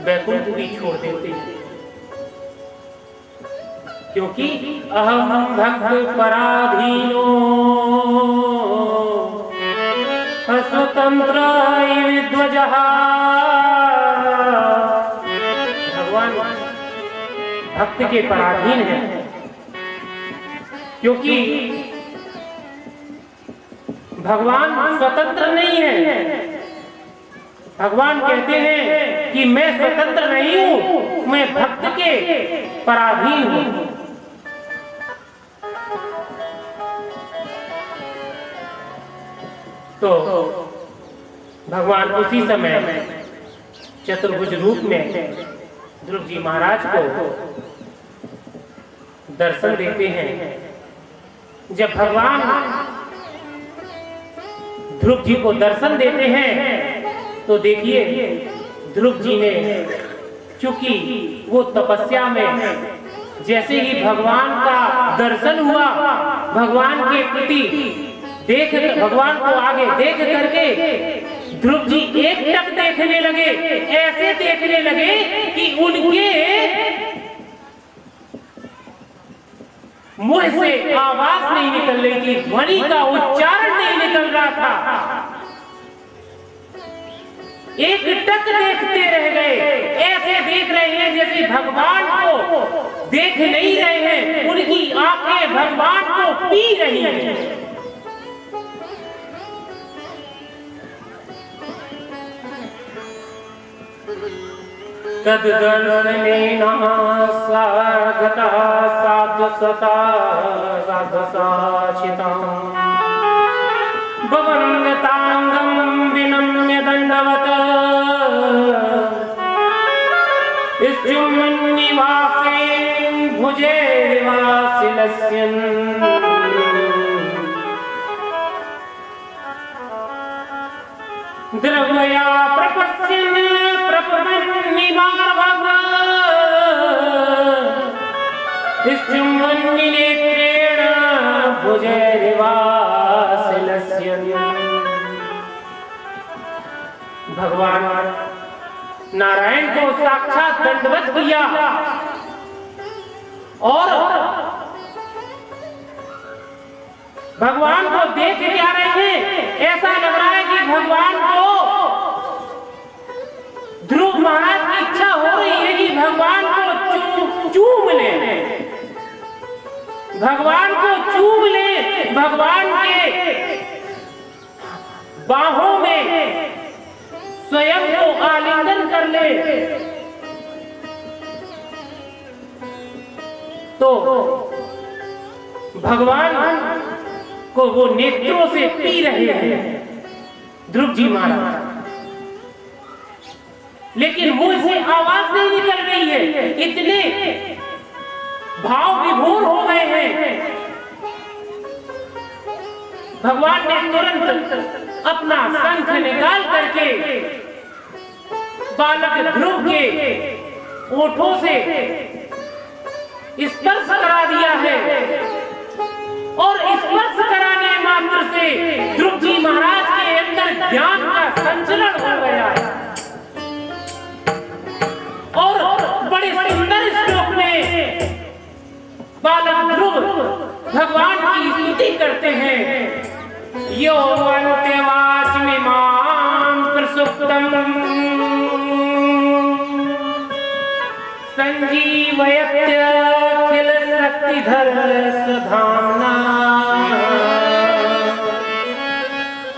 वैकुंठ भी छोड़ देते हैं, क्योंकि अहम भक्त पराधीनो स्वतंत्र ध्वजः। भगवान भक्त के पराधीन है, क्योंकि भगवान स्वतंत्र नहीं है। भगवान कहते हैं कि मैं स्वतंत्र नहीं हूं, मैं भक्त के पराधीन हूं। तो भगवान उसी समय चतुर्भुज रूप में ध्रुव जी महाराज को दर्शन देते हैं। जब भगवान ध्रुव जी को दर्शन देते हैं तो देखिए, ध्रुव जी ने, चूंकि वो तपस्या में, जैसे ही भगवान का दर्शन हुआ, भगवान के प्रति भगवान को आगे देख करके ध्रुव जी एकटक देखने लगे। ऐसे देखने लगे कि उनके मुंह से आवाज नहीं निकल रही थी, ध्वनि का उच्चारण नहीं निकल रहा था। एक टक देखते रह गए, ऐसे देख रहे हैं जैसे भगवान को देख नहीं रहे हैं, उनकी आंखें भगवान को पी रही हैं। तद दर्शनेन स्वागता साधुसता साधुसाचिताम् भवन्तांगं विनम्य दंडवत इष्टुमन्निवासे भुजे वासिलस्यन् द्रव्या प्रपश्यन् प्रपन्निवार्भव इष्टुमन्निनेत्रेण भुजे वासिलस्यन्। भगवान नारायण को साक्षात दंडवत किया और भगवान को देख क्या रहे हैं, ऐसा लग रहा है कि भगवान को, ध्रुव महाराज की इच्छा हो रही है कि भगवान को चूम ले, भगवान को चूम ले, भगवान के बाहों में स्वयं को आलिंगन कर ले। तो भगवान को वो नेत्रों से पी रहे हैं ध्रुव जी महाराज, लेकिन मुंह से आवाज नहीं निकल रही है, इतने भाव विभोर हो गए हैं। भगवान ने तुरंत अपना शंख निकाल करके बालक ध्रुव के ओठों से स्पर्श करा दिया है और स्पर्श कराने मात्र से ध्रुव जी महाराज के अंदर ज्ञान का संचलन हो गया है और बड़े सुंदर श्लोक में बालक ध्रुव भगवान की स्तुति करते हैं। यो अन्त्यवाचमिमां प्रसुप्तम् संजीवयत्यखिल शक्तिधर सधाम्ना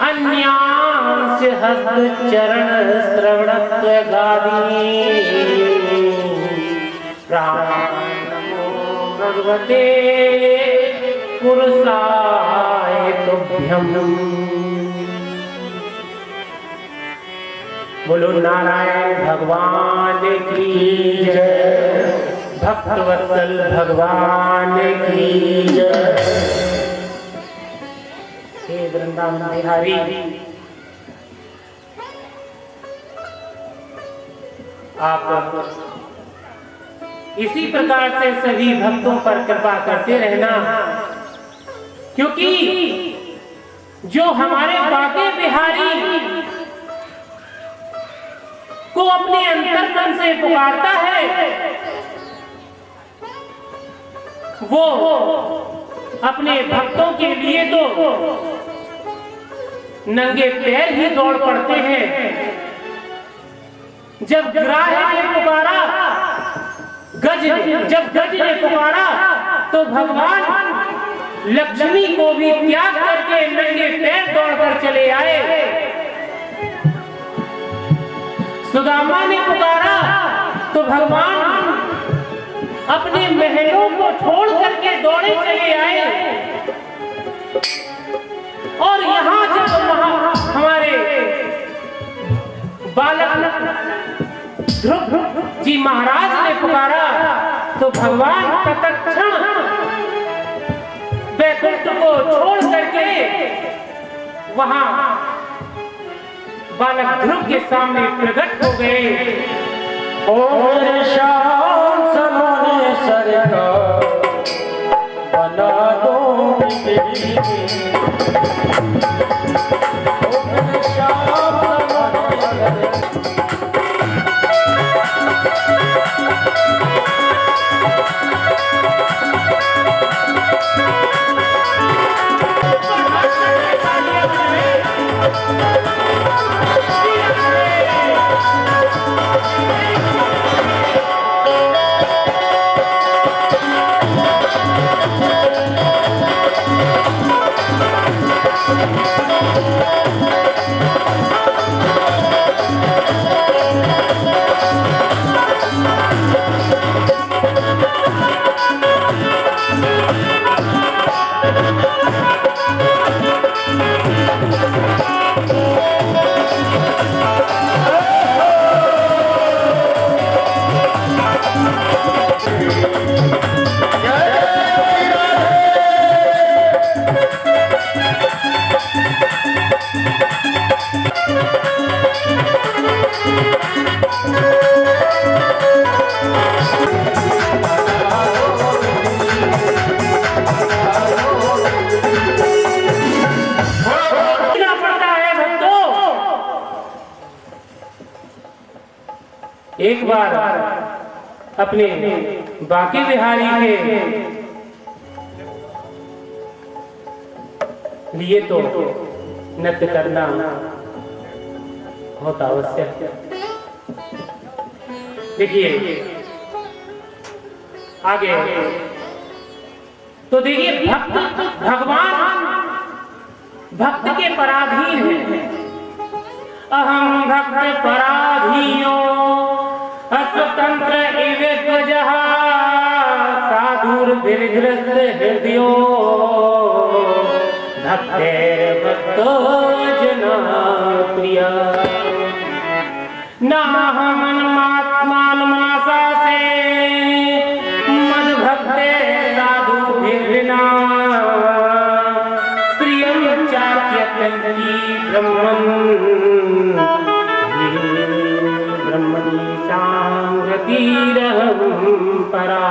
अन्यांश हस्तचरण श्रवणत्वगादि प्राणो भगवते पुरुषाय तुभ्यम्। बोलो नारायण भगवान की जय, भक्तवत्सल भगवान की जय। हे वृंदावन बिहारी, आप इसी प्रकार से सभी भक्तों पर कृपा करते रहना, क्योंकि जो हमारे बाके बिहारी को को अपने अंतर्मन से पुकारता है, वो अपने भक्तों के लिए तो नंगे पैर ही दौड़ पड़ते हैं। जब ग्राह्य ने पुकारा, जब गज ने पुकारा, तो भगवान लक्ष्मी को भी त्याग करके नंगे पैर दौड़कर चले आए। सुदामा ने पुकारा तो भगवान अपने महलों को छोड़ करके दौड़े चले आए। और यहाँ जब हमारे बालक ध्रुव जी महाराज ने पुकारा तो भगवान तत्क्षण वैकुंठ को छोड़ करके वहां बालक ध्रुव के सामने प्रकट हो गए। और शाम समाने सरकार बना दो एक बार अपने बांके बिहारी के लिए तो नृत्य करना बहुत आवश्यक है। देखिए आगे तो देखिए भगवान भक्त के पराधीन है। अहम भक्त पराधीनो अस्वतंत्र इवेद्वजः साधुर्भिर्ग्रस्त हृदयो भक्तेर्भक्तो जना प्रिया नाहमन्मात्मान मनसा से मद भक्ते साधुभिर्विना प्रियं चाप्यतन्ति ब्रह्मणि सांगतिरहं परा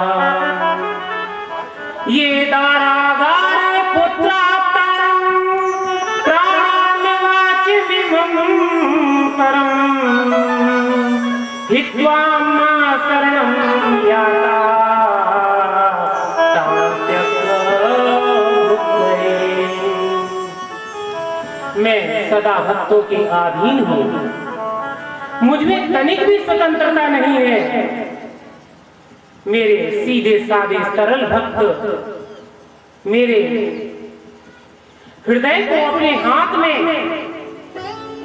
ये दारागार पुत्राप्तारं प्राणान्वाचि विभं परं हित्वा मा शरणं याता मैं सदा भक्तों के अधीन हूँ, मुझमें तनिक भी स्वतंत्रता नहीं है। मेरे सीधे साधे सरल भक्त मेरे हृदय को अपने हाथ में,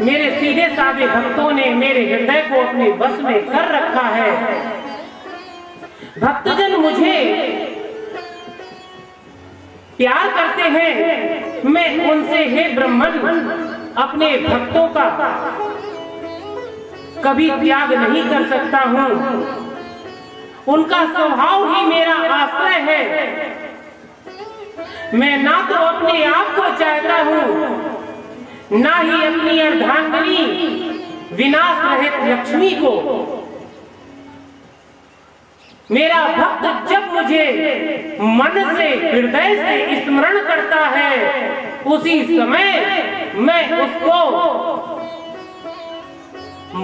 मेरे सीधे साधे भक्तों ने मेरे हृदय को अपने वश में कर रखा है। भक्तजन मुझे प्यार करते हैं, मैं उनसे हे ब्रह्मन अपने भक्तों का कभी त्याग नहीं कर सकता हूँ। उनका स्वभाव ही मेरा आश्रय है। मैं ना तो अपने आप को चाहता हूँ, ना ही अपनी अर्धांगिनी विनाश रहित लक्ष्मी को। मेरा भक्त जब मुझे मन से हृदय से स्मरण करता है, उसी समय मैं उसको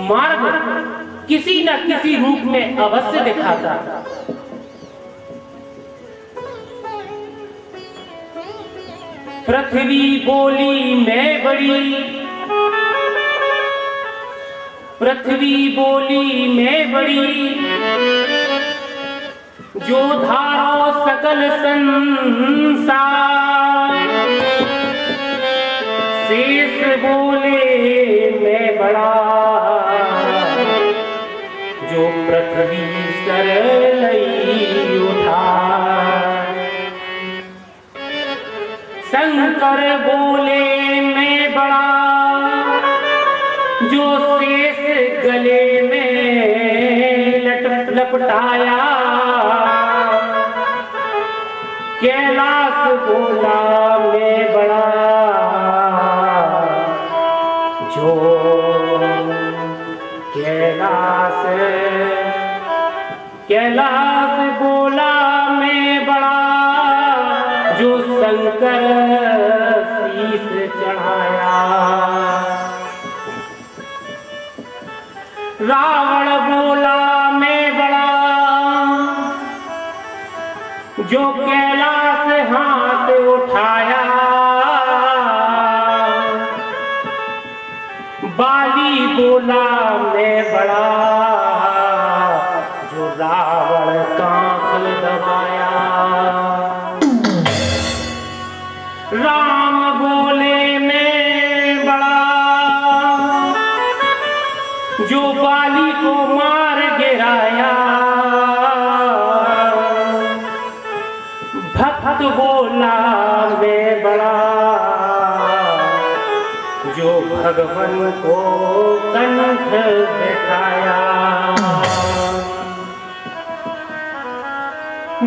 मार्ग किसी न किसी रूप में अवश्य दिखाता। पृथ्वी बोली मैं बड़ी, पृथ्वी बोली मैं बड़ी, जो धारो सकल संसार। शेष बोले मैं बड़ा, जो पृथ्वी सर लई उठा। शंकर बोले मैं बड़ा, जो शेष गले में लपटाया। कैलाश बोला मैं बड़ा, जो कैलाश बोला मैं बड़ा, जो शंकर शीश चढ़ाया। रावण बोला मैं बड़ा, जो कैलाश हाथ उठाया। बाली बोला मैं बड़ा, जो रावण कांख दबाया। राम बोले मैं बड़ा, जो बाली को मार गिराया। भक्त बोला मैं बड़ा, जो भगवान को कंठ दिखाया।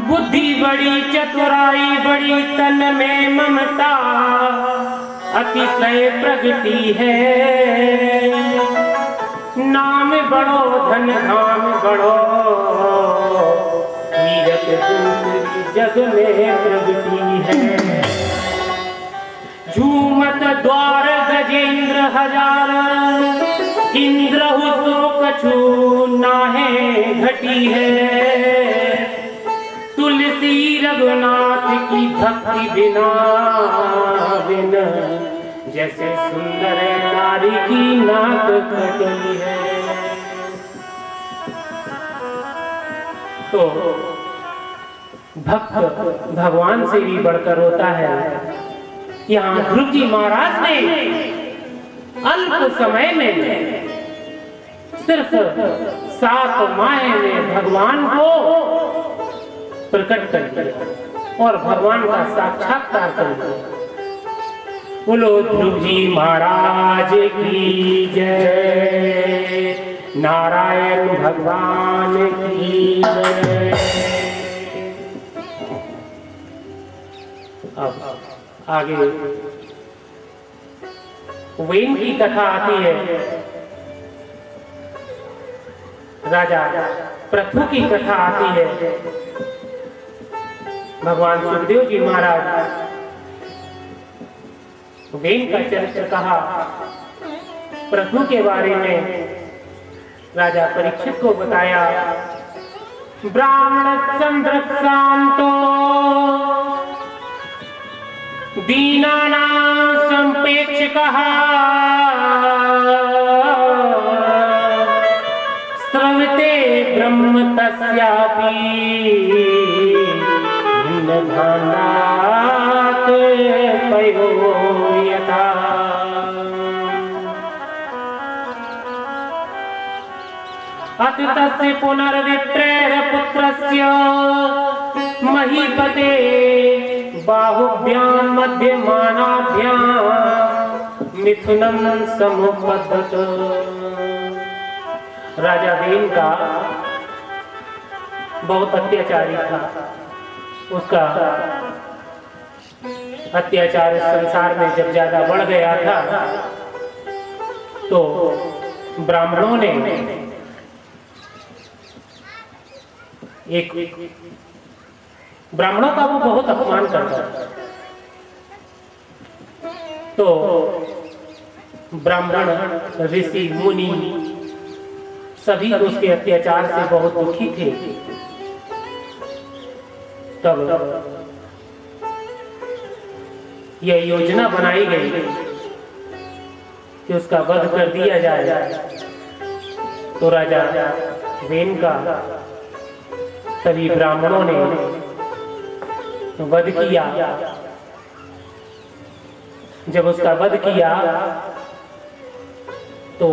बुद्धि बड़ी चतुराई बड़ी, तन में ममता अतिशय प्रगति है। नाम बड़ो धन धाम बड़ो, कीरत दूसरी जग में प्रगति है। झूमत द्वार गजेंद्र हजार, इंद्र सो कछु नाहे घटी है। तुलसी रघुनाथ की भक्ति बिना बिन, जैसे सुंदर नारी की नाक कटी है। तो भक्त भगवान से भी बढ़कर होता है। यहाँ ध्रुव जी महाराज ने अल्प समय में सिर्फ 7 माह में भगवान को प्रकट कर दिया और भगवान का साक्षात्कार कर दिया। बोलो ध्रुव जी महाराज की जय, नारायण भगवान की जय। अब आगे वेन की कथा आती है। राजा पृथु की कथा आती है। भगवान सुखदेव जी महाराज वेन का चरित्र कहा। पृथु के बारे में राजा परीक्षित को बताया। ब्राह्मण चंद्र शांतो दीनानां संपेक्षकः, स्रवते ब्रह्म तस्यापि भिन्नभाण्डात् पयो यथा। अथ तस्य पुनर्विप्रेर पुत्रस्य महीपते बाहुभ्यां मध्यमानाभ्यां मिथुनं समुपद्रत। राजा वेन का बहुत अत्याचारी था। उसका अत्याचार संसार में जब ज्यादा बढ़ गया था तो ब्राह्मणों ने एक ब्राह्मणों का वो बहुत अपमान करता था। तो ब्राह्मण ऋषि मुनि सभी उसके अत्याचार से बहुत दुखी थे। तब यह योजना बनाई गई कि उसका वध कर दिया जाए। तो राजा वेन का सभी ब्राह्मणों ने वध किया। जब उसका वध किया तो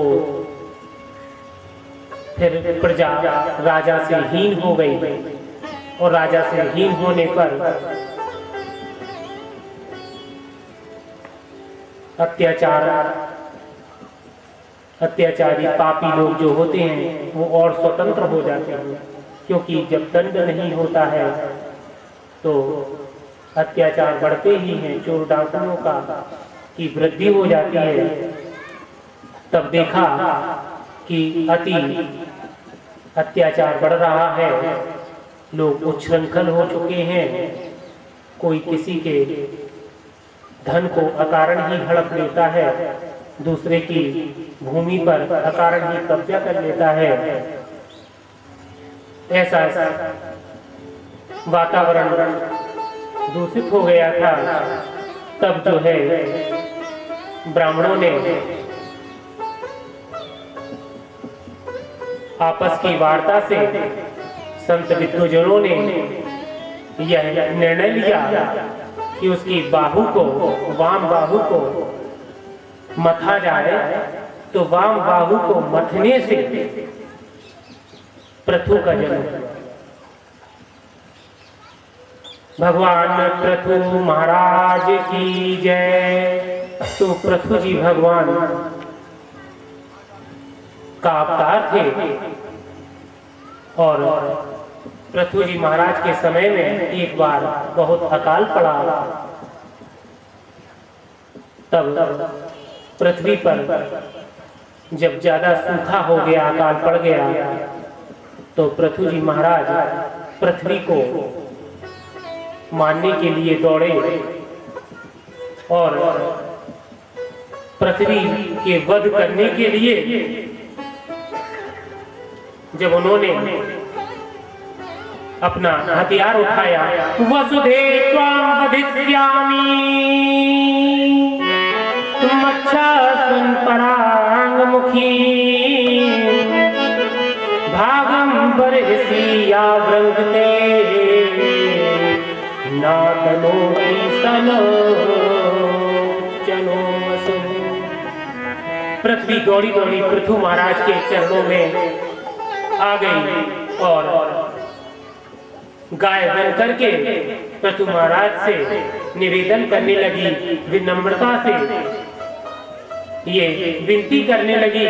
फिर प्रजा राजा से हीन हो गई, और राजा से हीन होने पर अत्याचारी पापी लोग जो होते हैं वो और स्वतंत्र हो जाते हैं, क्योंकि जब दंड नहीं होता है तो अत्याचार बढ़ते ही हैं, चोर डाकुओं का की वृद्धि हो जाती है। तब देखा कि अत्याचार बढ़ रहा है, लोग उच्छृंखल हो चुके हैं, कोई किसी के धन को अकारण ही हड़प लेता है, दूसरे की भूमि पर अकारण ही कब्जा कर लेता है। ऐसा वातावरण दूषित हो गया था। तब जो है ब्राह्मणों ने आपस की वार्ता से, संत विद्वजनों ने यह निर्णय लिया कि उसकी बाहु को, वाम बाहु को मथा जाए। तो वाम बाहु को मथने से पृथु का जन्म। भगवान पृथु महाराज की जय। तो पृथु जी भगवान का अवतार थे, और पृथु जी महाराज के समय में एक बार बहुत अकाल पड़ा। तब पृथ्वी पर जब ज्यादा सूखा हो गया, अकाल पड़ गया, तो पृथु जी महाराज पृथ्वी को मारने के लिए दौड़े, और पृथ्वी के वध करने के लिए जब उन्होंने अपना हथियार उठाया, वसुधे त्वां वधिष्यामि मच्छा सुन परांग मुखी भागम बरहसी या व्रंगते नातनो ईसनो चनो वसु। पृथ्वी दौड़ी दौड़ी पृथु महाराज के चरणों में आ गई, और गाय बन करके पृथु महाराज से निवेदन करने लगी, विनम्रता से ये विनती करने लगी,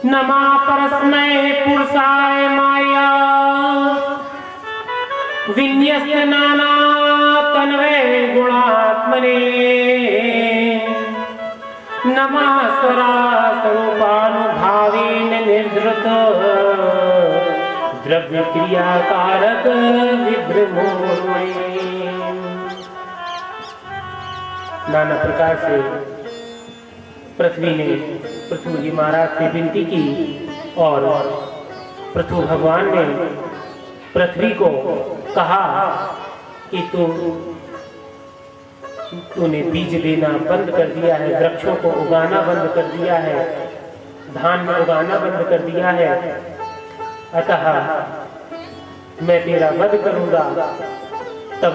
नमा परस्मै पुरुषाय माया विन्यस्त नाना तन्वय गुणात्मने नमस्वरा स्वरूपानुभावेन निर्धृत द्रव्य क्रियाकारक विभ्रमोन्मय। नाना प्रकार से पृथ्वी ने पृथु जी महाराज से विनती की, और पृथु भगवान ने पृथ्वी को कहा कि तूने बीज देना बंद कर दिया है, वृक्षों को उगाना बंद कर दिया है, धान उगाना बंद कर दिया है, अतः मैं तेरा वध करूंगा। तब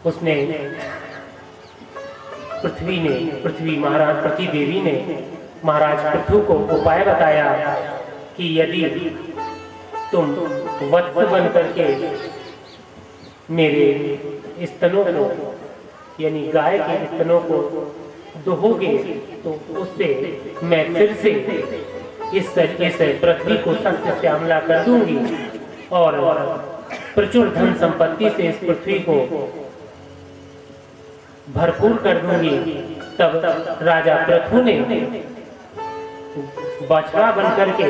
उसने पृथ्वी महाराज पति देवी ने महाराज पृथु को उपाय बताया कि यदि तुम वत्स बन करके मेरे स्तनों को, यानी गाय के स्तनों को दोहोगे, तो उससे मैं फिर से इस तरीके से पृथ्वी को सस्य श्यामला कर दूंगी, और प्रचुर धन संपत्ति से इस पृथ्वी को भरपूर कर दूंगी। तब राजा पृथु ने बछड़ा बन करके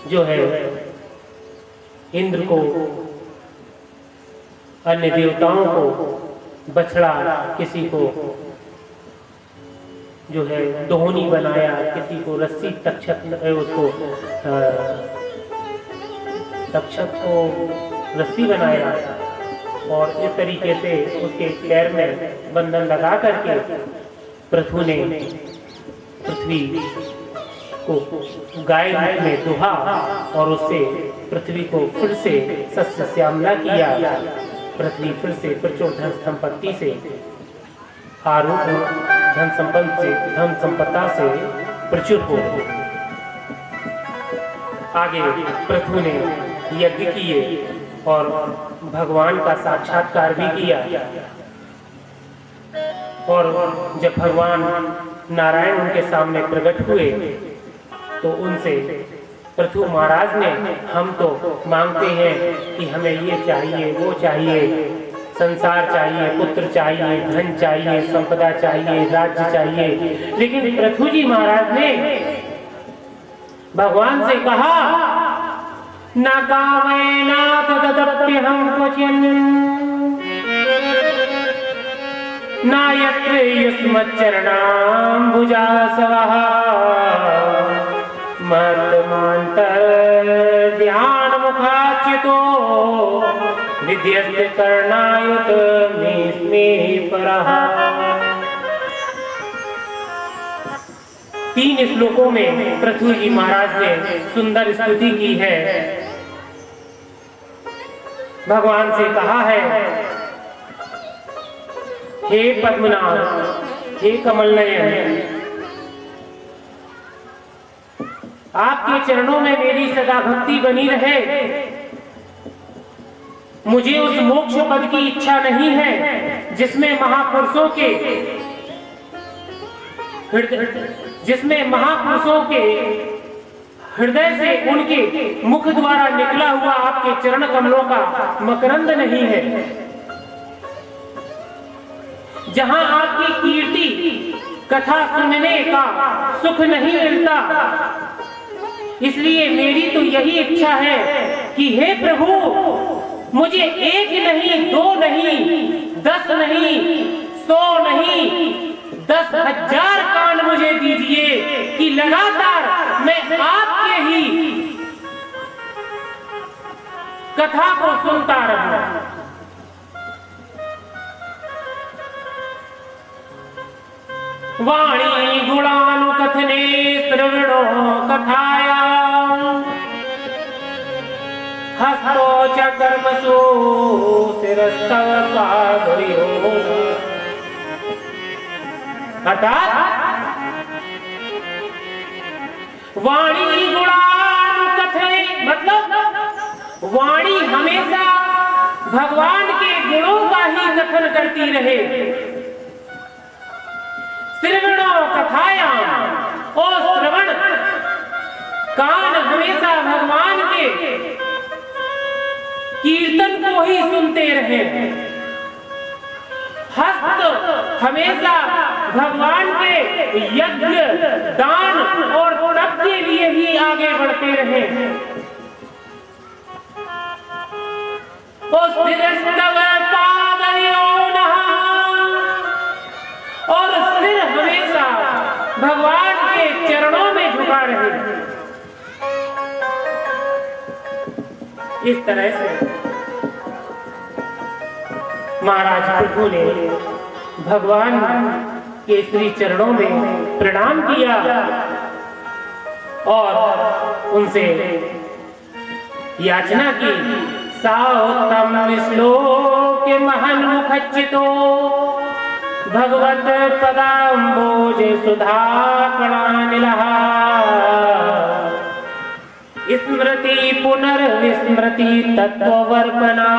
जो है इंद्र को, अन्य देवताओं को बछड़ा किसी को जो है दोहनी बनाया, किसी को रस्सी उसको तक्षक को रस्सी बनाया और इस तरीके से उसके पैर में बंधन लगा करके पृथु ने पृथ्वी को गाय रूप में दुहा और उससे पृथ्वी को फिर से सस्य श्यामला किया। पृथ्वी फिर से प्रचुर धन संपत्ति से आरूढ़ धन संपदा से प्रचुर हो। आगे पृथु ने यज्ञ किए और भगवान का साक्षात्कार भी किया। और जब भगवान नारायण उनके सामने प्रकट हुए तो उनसे पृथु महाराज ने, हम तो मांगते हैं कि हमें ये चाहिए, वो चाहिए, संसार चाहिए, पुत्र चाहिए, धन चाहिए, संपदा चाहिए, राज्य चाहिए, लेकिन पृथु जी महाराज ने भगवान से कहा, न कामयेनाथ तदप्यहं क्वचिन् न यत्र युष्मच्चरणाम्बुजासवः ध्यानमुखाच्युतो विद्यस्ते कर्णायुत मेस्मे परः। 3 श्लोकों में पृथु जी महाराज ने सुंदर स्तुति की है। भगवान से कहा है, हे पद्मनाभ, हे कमल नयन, आपके चरणों में मेरी सदा भक्ति बनी रहे। मुझे उस मोक्ष पद की इच्छा नहीं है जिसमें महापुरुषों के हृदय से उनके मुख द्वारा निकला हुआ आपके चरण कमलों का मकरंद नहीं है, जहां आपकी कीर्ति कथा सुनने का सुख नहीं मिलता। इसलिए मेरी तो यही इच्छा है कि हे प्रभु, मुझे 1 नहीं, 2 नहीं, 10 नहीं, 100 नहीं, 10,000 कान मुझे दीजिए कि लगातार मैं आपके ही कथा को सुनता रहूं। वाणी गुणानुकथने श्रवणो कथाया हस्तो च कर्मसु शिरस्तव पादयोः। अर्थात वाणी गुणानुकथने मतलब वाणी हमेशा भगवान के गुणों का ही कथन करती रहे। श्रवणो कथायाम और श्रवण कान हमेशा भगवान के कीर्तन को ही सुनते रहे। हस्त हमेशा भगवान के यज्ञ, दान और तप के लिए ही आगे बढ़ते रहे। और सिर हमेशा भगवान के चरणों में झुका रहे। इस तरह से महाराज पृथु ने भगवान के श्री चरणों में प्रणाम किया और उनसे याचना की, साउत्तम श्लोक महन मुखच्चितो भगवत पदाम्बोज सुधा कणानिलः स्मृति पुनर्विस्मृति तत्त्ववर्पणा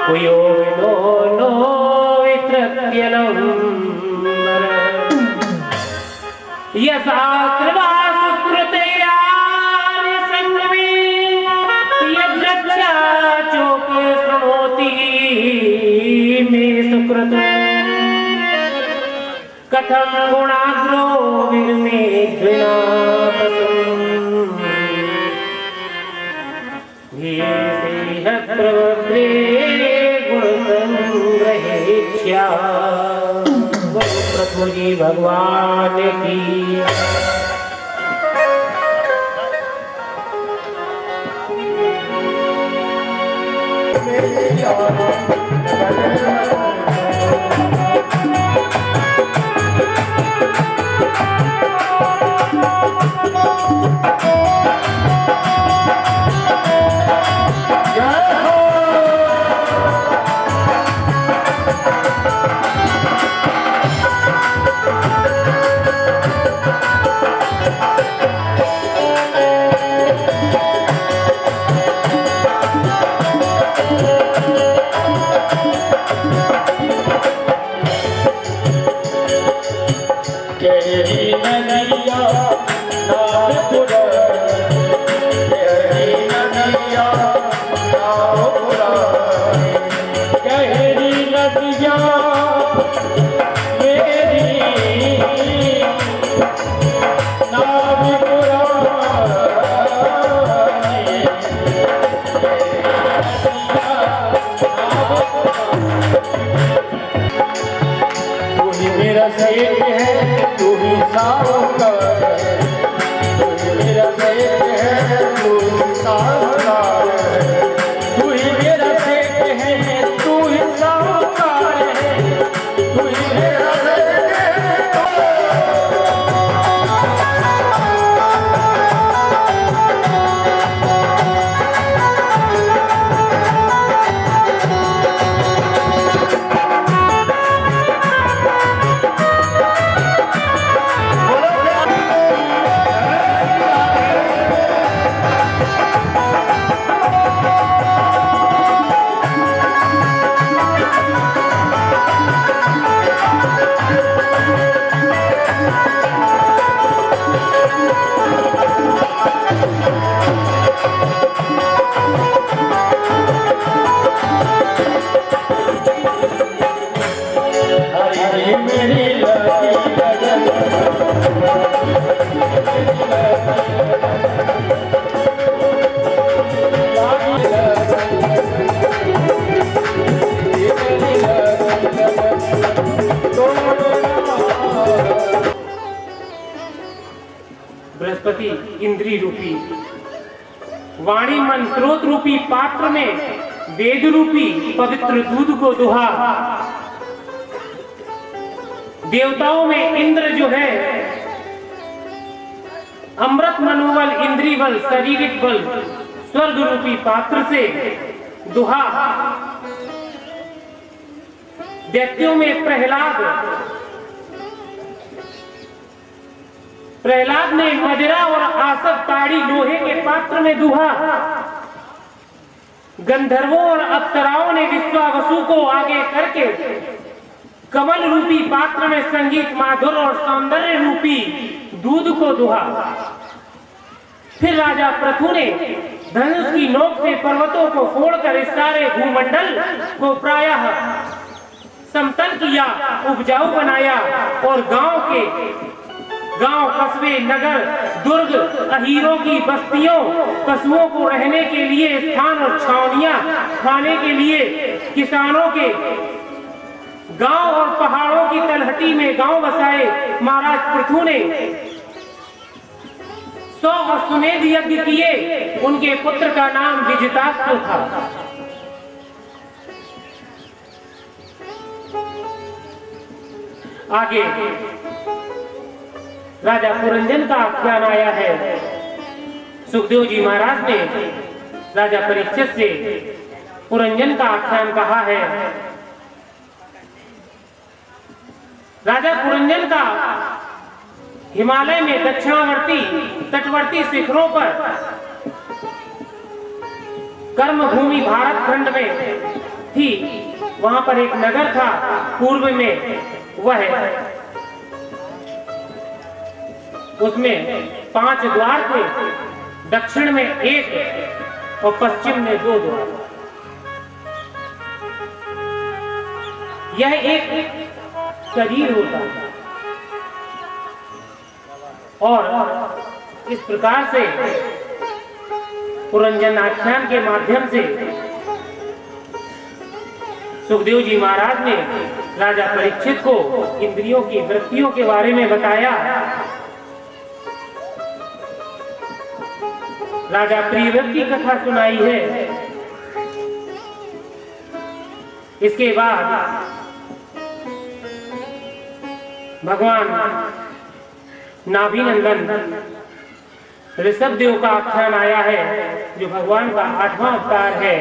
कुयो नो वित्रत्यनं यशास्त्रवा सुकृतया संगमे यद्रक्षा चोक शृणोति मे सुकृत कथं गुणाग्रो विर्मे प्रभुप्रे गुण संग्रहेच्छा। जी भगवान की। बृहस्पति इंद्री रूपी वाणी मंत्रोत रूपी पात्र में वेद रूपी पवित्र दूध को दुहा। देवताओं में इंद्र जो है अमृत मनोबल इंद्री बल शारीरिक बल स्वर्ग रूपी पात्र से दुहा। दैत्यों में प्रहलाद ने मदिरा और आसव ताड़ी लोहे के पात्र में दुहा। गंधर्वों और अप्सराओं ने विश्वावसु को आगे करके कमल रूपी पात्र में संगीत माधुर और सौंदर्य रूपी दूध को दुहा। फिर राजा पृथु ने धनुष की नोक से पर्वतों को फोड़कर इस सारे भूमंडल को प्रायः समतल किया, उपजाऊ बनाया और गांव कस्बे नगर दुर्ग अहीरों की बस्तियों पशुओं को रहने के लिए स्थान और छावनियां खाने के लिए किसानों के गांव और पहाड़ों की तलहटी में गांव बसाए। महाराज पृथु ने 100 अश्वमेध यज्ञ किए। उनके पुत्र का नाम विजितास्त्र था। आगे राजा पुरंजन का आख्यान आया है। सुखदेव जी महाराज ने राजा परीक्षित से पुरंजन का आख्यान कहा है। राजा पुरंजन का हिमालय में दक्षिणावर्ती तटवर्ती शिखरों पर कर्मभूमि भारत खंड में थी। वहां पर एक नगर था पूर्व में, वह उसमें 5 द्वार थे। दक्षिण में 1 और पश्चिम में 2 द्वार। यह एक शरीर होता है और इस प्रकार से पुरंजन आख्यान के माध्यम से सुखदेव जी महाराज ने राजा परीक्षित को इंद्रियों की वृत्तियों के बारे में बताया। राजा प्रियव्रत की कथा सुनाई है। इसके बाद भगवान नाभिनंदन ऋषभदेव का आख्यान आया है, जो भगवान का 8वां अवतार है।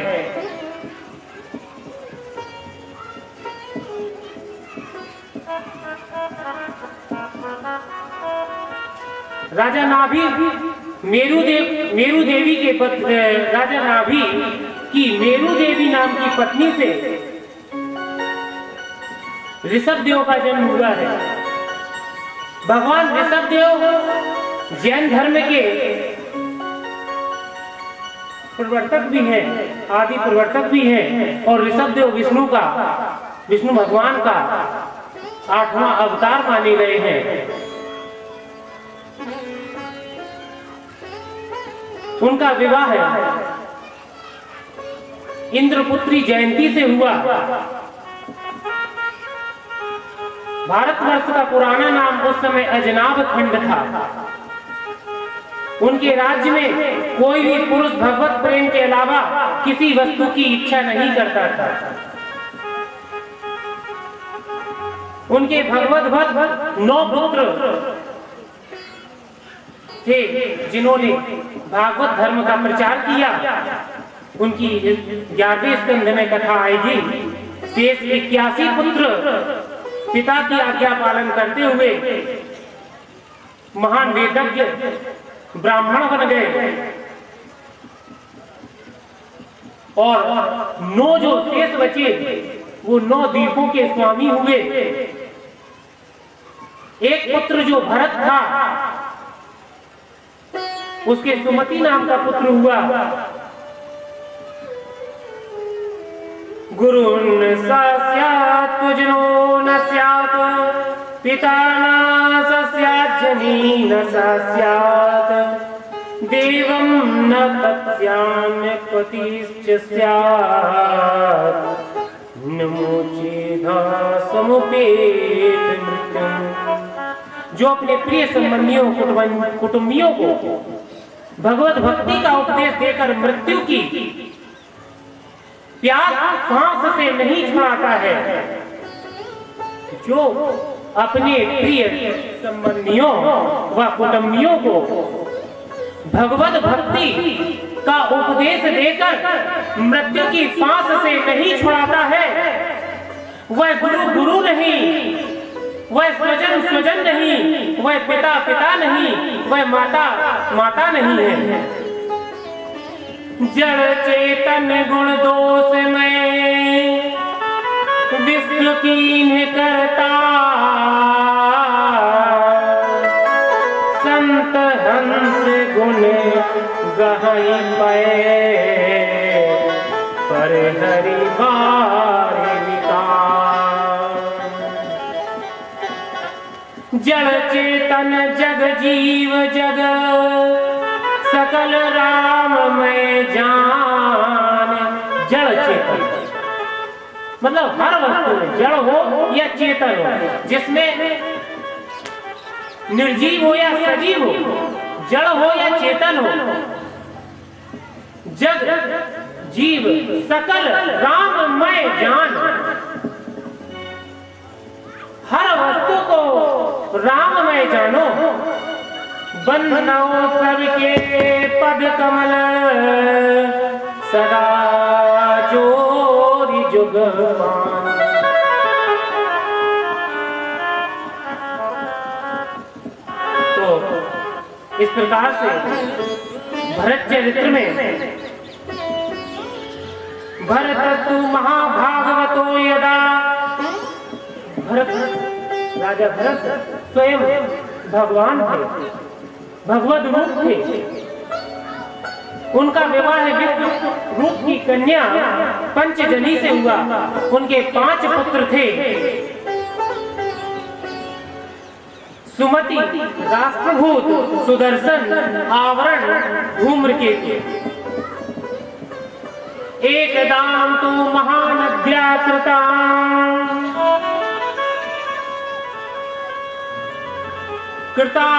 राजा नाभि मेरु देवी के राजा नाभि की मेरु देवी नाम की पत्नी से ऋषभदेव का जन्म हुआ है। भगवान ऋषभदेव जैन धर्म के प्रवर्तक भी हैं, आदि प्रवर्तक भी हैं, और ऋषभदेव विष्णु भगवान का 8वां अवतार माने गए हैं। उनका विवाह इंद्रपुत्री जयंती से हुआ। भारतवर्ष का पुराना नाम उस समय अजनाब खंड था। उनके राज्य में कोई भी पुरुष भगवत प्रेम के अलावा किसी वस्तु की इच्छा नहीं करता था। उनके भगवत भक्त 9 पुत्र थे, जिन्होंने भागवत धर्म का प्रचार किया। उनकी 11वें स्कंध में कथा आएगी। शेष 81 पुत्र पिता की आज्ञा पालन करते हुए महान वेदज्ञ ब्राह्मण बन गए, और 9 जो शेष बचे वो 9 द्वीपों के स्वामी हुए। एक पुत्र जो भरत था, उसके सुमति नाम का पुत्र हुआ। गुरुन् स स्यात् तुजनो न स्यात्, पिता न स स्यात्, जनी न स स्यात्, देवं न तत्स्याम्य क्वचिश्च स्यात्, नमोचेधा समुपेत मृत्युम्। जो अपने प्रिय संबंधियों कुटुंबियों को भगवत भक्ति का उपदेश देकर मृत्यु की प्यास सांस से नहीं छुड़ाता है, जो अपने प्रिय संबंधियों व कुटुंबियों को भगवत भक्ति का उपदेश देकर मृत्यु की सांस से नहीं छुड़ाता है, वह गुरु नहीं, वह स्वजन नहीं, वह पिता नहीं, वह माता नहीं है। जड़ चेतन गुण दोष में विष्णु कीन्ह करता, संत हंस गुण गहई पे, पर हरि बार जड़ चेतन जग जीव जग सकल राम में जान। जड़ चेतन मतलब हर वस्तु में, जड़ हो या चेतन हो, जिसमें निर्जीव हो या सजीव हो, जड़ हो या चेतन हो, जग जीव सकल राममय जान। हर वस्तु को राममय जानो। बंधनौ सबके पद कमल, सदा जोरी जुगमान। तो इस प्रकार से भरत चरित्र में भरतस्तु महाभागवतो यदा, राजा भरत स्वयं भगवान थे, भगवत रूप थे। उनका विवाह विष्णु रूप की कन्या पंचजनी से हुआ। उनके 5 पुत्र थे, सुमति, राष्ट्रभूत, सुदर्शन, आवरण, धूम्रकेतु। एकदां तु महानद्या कृता